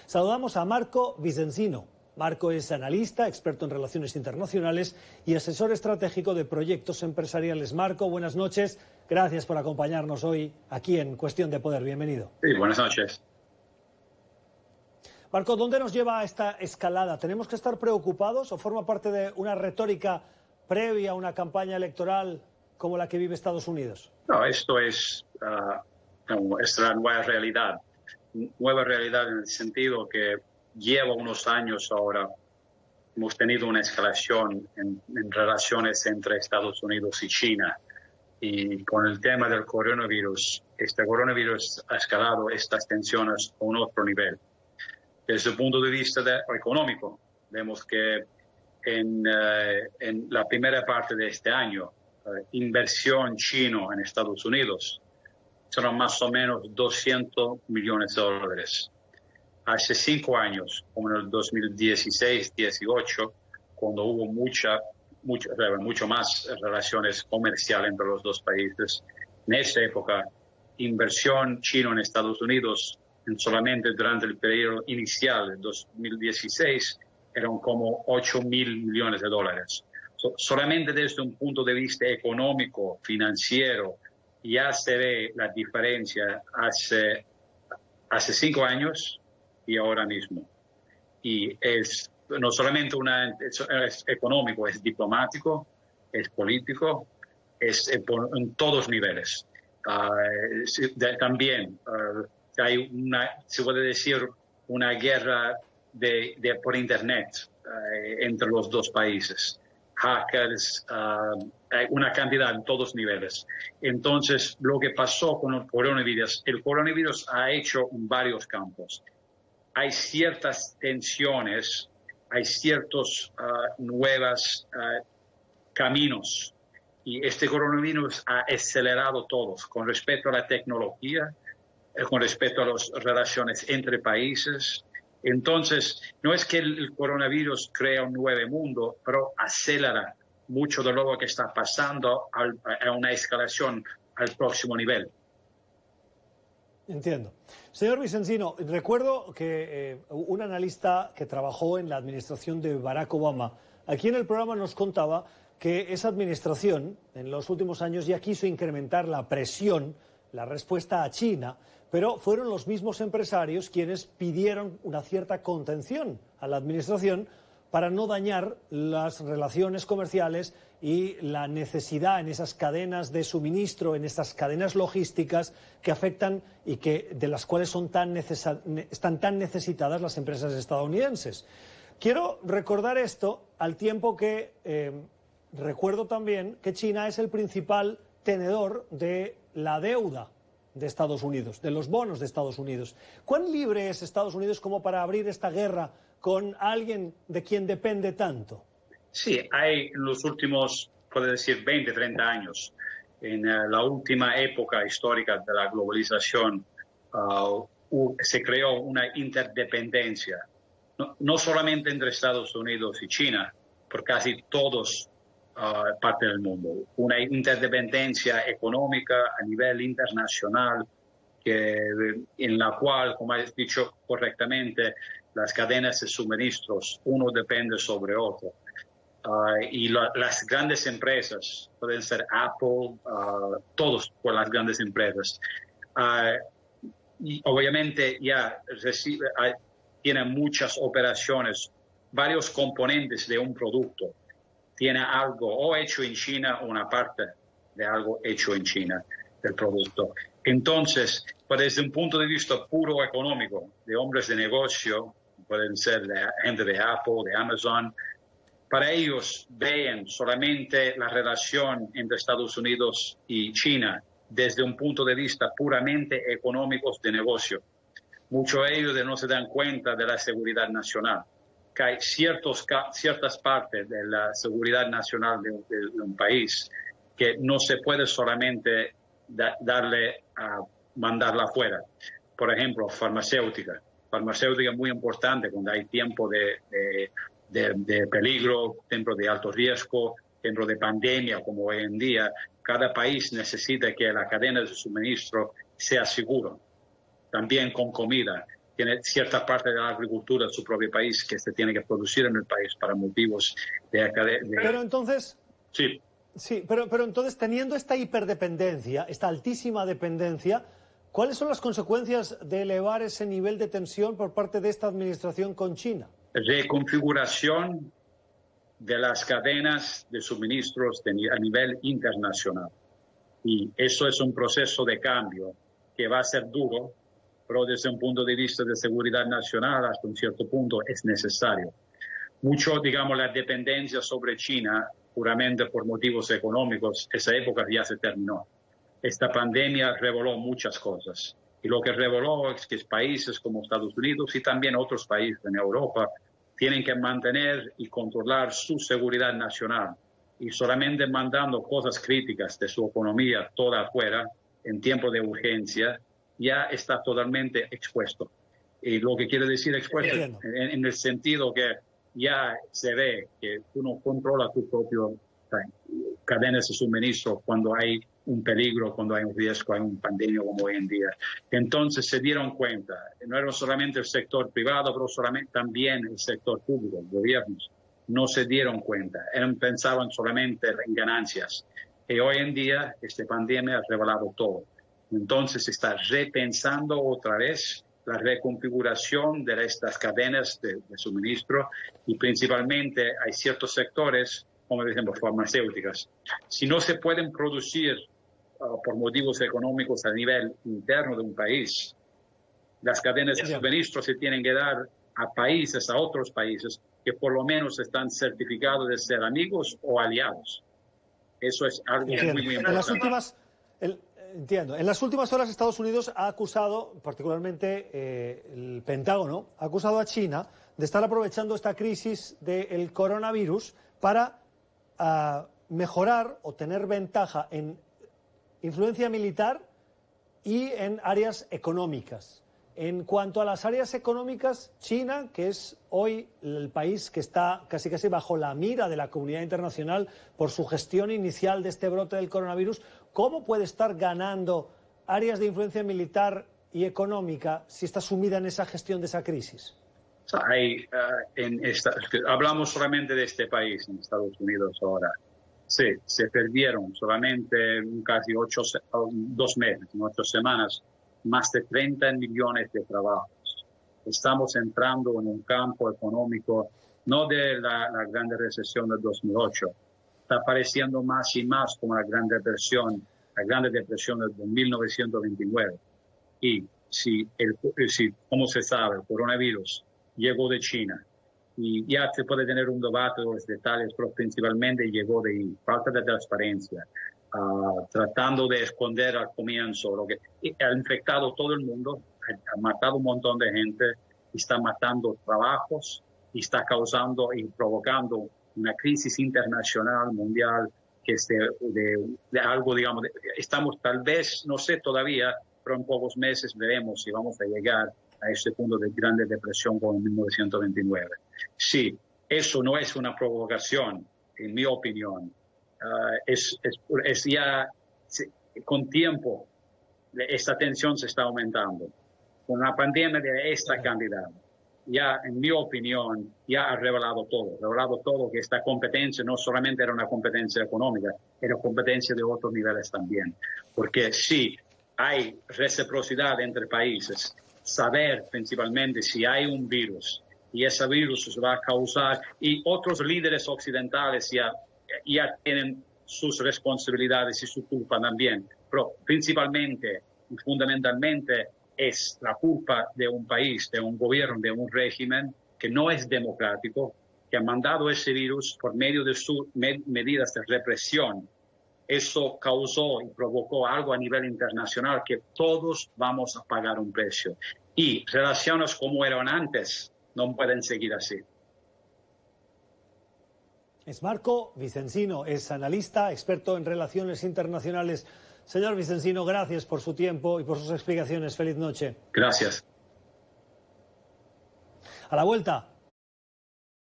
Saludamos a Marco Vicencino. Marco es analista, experto en relaciones internacionales y asesor estratégico de proyectos empresariales. Marco, buenas noches. Gracias por acompañarnos hoy aquí en Cuestión de Poder. Bienvenido. Sí, buenas noches. Marco, ¿dónde nos lleva esta escalada? ¿Tenemos que estar preocupados o forma parte de una retórica previa a una campaña electoral como la que vive Estados Unidos? No, esto es la nueva realidad. Nueva realidad en el sentido que lleva unos años ahora. Hemos tenido una escalación en relaciones entre Estados Unidos y China. Y con el tema del coronavirus, este coronavirus ha escalado estas tensiones a un otro nivel. Desde el punto de vista económico, vemos que en la primera parte de este año, inversión chino en Estados Unidos serán más o menos 200 millones de dólares. Hace 5 años, como en el 2016-18, cuando hubo mucho más relaciones comerciales entre los dos países, en esa época, inversión chino en Estados Unidos, solamente durante el periodo inicial de 2016, eran como 8.000 millones de dólares. Solamente desde un punto de vista económico, financiero, ya se ve la diferencia hace 5 años y ahora mismo. Y es no solamente es económico, es diplomático, es político, es en todos niveles. También hay se puede decir, una guerra por Internet entre los dos países. Hackers, hay una cantidad en todos niveles. Entonces, lo que pasó con el coronavirus ha hecho en varios campos. Hay ciertas tensiones, hay ciertos nuevos caminos. Y este coronavirus ha acelerado todos con respecto a la tecnología, con respecto a las relaciones entre países. Entonces, no es que el coronavirus crea un nuevo mundo, pero acelera mucho de lo que está pasando a una escalación al próximo nivel. Entiendo. Señor Vicencino, recuerdo que un analista que trabajó en la administración de Barack Obama, aquí en el programa nos contaba que esa administración en los últimos años ya quiso incrementar la presión, la respuesta a China, pero fueron los mismos empresarios quienes pidieron una cierta contención a la administración para no dañar las relaciones comerciales y la necesidad en esas cadenas de suministro, en esas cadenas logísticas que afectan y de las cuales están tan necesitadas las empresas estadounidenses. Quiero recordar esto al tiempo que recuerdo también que China es el principal tenedor de la deuda de Estados Unidos, de los bonos de Estados Unidos. ¿Cuán libre es Estados Unidos como para abrir esta guerra con alguien de quien depende tanto? Sí, hay en los últimos, puede decir, 20, 30 años, en la última época histórica de la globalización, se creó una interdependencia, no solamente entre Estados Unidos y China, por casi todos partes del mundo. Una interdependencia económica a nivel internacional en la cual, como has dicho correctamente, las cadenas de suministros, uno depende sobre otro. Y las grandes empresas, pueden ser Apple, todos por las grandes empresas, y obviamente ya tienen muchas operaciones, varios componentes de un producto. Tiene algo o hecho en China o una parte de algo hecho en China del producto. Entonces, pues desde un punto de vista puro económico, de hombres de negocio, pueden ser de gente de Apple, de Amazon, para ellos ven solamente la relación entre Estados Unidos y China desde un punto de vista puramente económico de negocio. Muchos de ellos no se dan cuenta de la seguridad nacional, que hay ciertas partes de la seguridad nacional de un país que no se puede solamente mandarla afuera. Por ejemplo, farmacéutica. Farmacéutica es muy importante cuando hay tiempo de peligro, tiempo de alto riesgo, tiempo de pandemia, como hoy en día. Cada país necesita que la cadena de suministro sea segura. También con comida. tiene cierta parte de la agricultura de su propio país que se tiene que producir en el país para motivos de... Pero entonces... Sí. Sí, pero entonces, teniendo esta hiperdependencia, esta altísima dependencia, ¿cuáles son las consecuencias de elevar ese nivel de tensión por parte de esta administración con China? Reconfiguración de las cadenas de suministros a nivel internacional. Y eso es un proceso de cambio que va a ser duro, pero desde un punto de vista de seguridad nacional, hasta un cierto punto, es necesario. Mucho, digamos, la dependencia sobre China, puramente por motivos económicos, esa época ya se terminó. Esta pandemia reveló muchas cosas. Y lo que reveló es que países como Estados Unidos y también otros países en Europa tienen que mantener y controlar su seguridad nacional. Y solamente mandando cosas críticas de su economía toda afuera, en tiempo de urgencia, ya está totalmente expuesto. Y lo que quiere decir expuesto en el sentido que ya se ve que uno controla tu propio cadenas de suministro cuando hay un peligro, cuando hay un riesgo, hay un pandemia como hoy en día. Entonces se dieron cuenta, no era solamente el sector privado, pero también el sector público, los gobiernos, no se dieron cuenta, pensaban solamente en ganancias. Y hoy en día esta pandemia ha revelado todo. Entonces se está repensando otra vez la reconfiguración de estas cadenas de suministro y principalmente hay ciertos sectores, como por ejemplo farmacéuticas. Si no se pueden producir por motivos económicos a nivel interno de un país, las cadenas de suministro se tienen que dar a países, a otros países, que por lo menos están certificados de ser amigos o aliados. Eso es algo muy importante. Entiendo. En las últimas horas Estados Unidos ha acusado, particularmente el Pentágono, ha acusado a China de estar aprovechando esta crisis del coronavirus para mejorar o tener ventaja en influencia militar y en áreas económicas. En cuanto a las áreas económicas, China, que es hoy el país que está casi bajo la mira de la comunidad internacional por su gestión inicial de este brote del coronavirus, ¿cómo puede estar ganando áreas de influencia militar y económica si está sumida en esa gestión de esa crisis? Hablamos solamente de este país, en Estados Unidos ahora. Sí, se perdieron solamente casi 2 meses, 8 semanas, más de 30 millones de trabajos. Estamos entrando en un campo económico, no de la gran recesión del 2008, está apareciendo más y más como la Gran Depresión de 1929. Y como se sabe, el coronavirus llegó de China. Y ya se puede tener un debate de los detalles, pero principalmente llegó de ahí. Falta de transparencia, tratando de esconder al comienzo lo que ha infectado todo el mundo, ha matado un montón de gente, está matando trabajos y está causando y provocando una crisis internacional, mundial, que es de algo, digamos, estamos tal vez, no sé todavía, pero en pocos meses veremos si vamos a llegar a ese punto de Gran Depresión como en 1929. Sí, eso no es una provocación, en mi opinión. Es ya, con tiempo, esta tensión se está aumentando. Con una pandemia de esta cantidad, ya, en mi opinión, ya ha revelado todo, que esta competencia no solamente era una competencia económica, era competencia de otros niveles también. Porque sí, hay reciprocidad entre países, saber principalmente si hay un virus y ese virus va a causar, y otros líderes occidentales ya tienen sus responsabilidades y su culpa también, pero principalmente y fundamentalmente es la culpa de un país, de un gobierno, de un régimen que no es democrático, que ha mandado ese virus por medio de sus medidas de represión. Eso causó y provocó algo a nivel internacional que todos vamos a pagar un precio. Y relaciones como eran antes no pueden seguir así. Es Marco Vicencino, es analista, experto en relaciones internacionales. Señor Vicencino, gracias por su tiempo y por sus explicaciones. Feliz noche. Gracias. A la vuelta,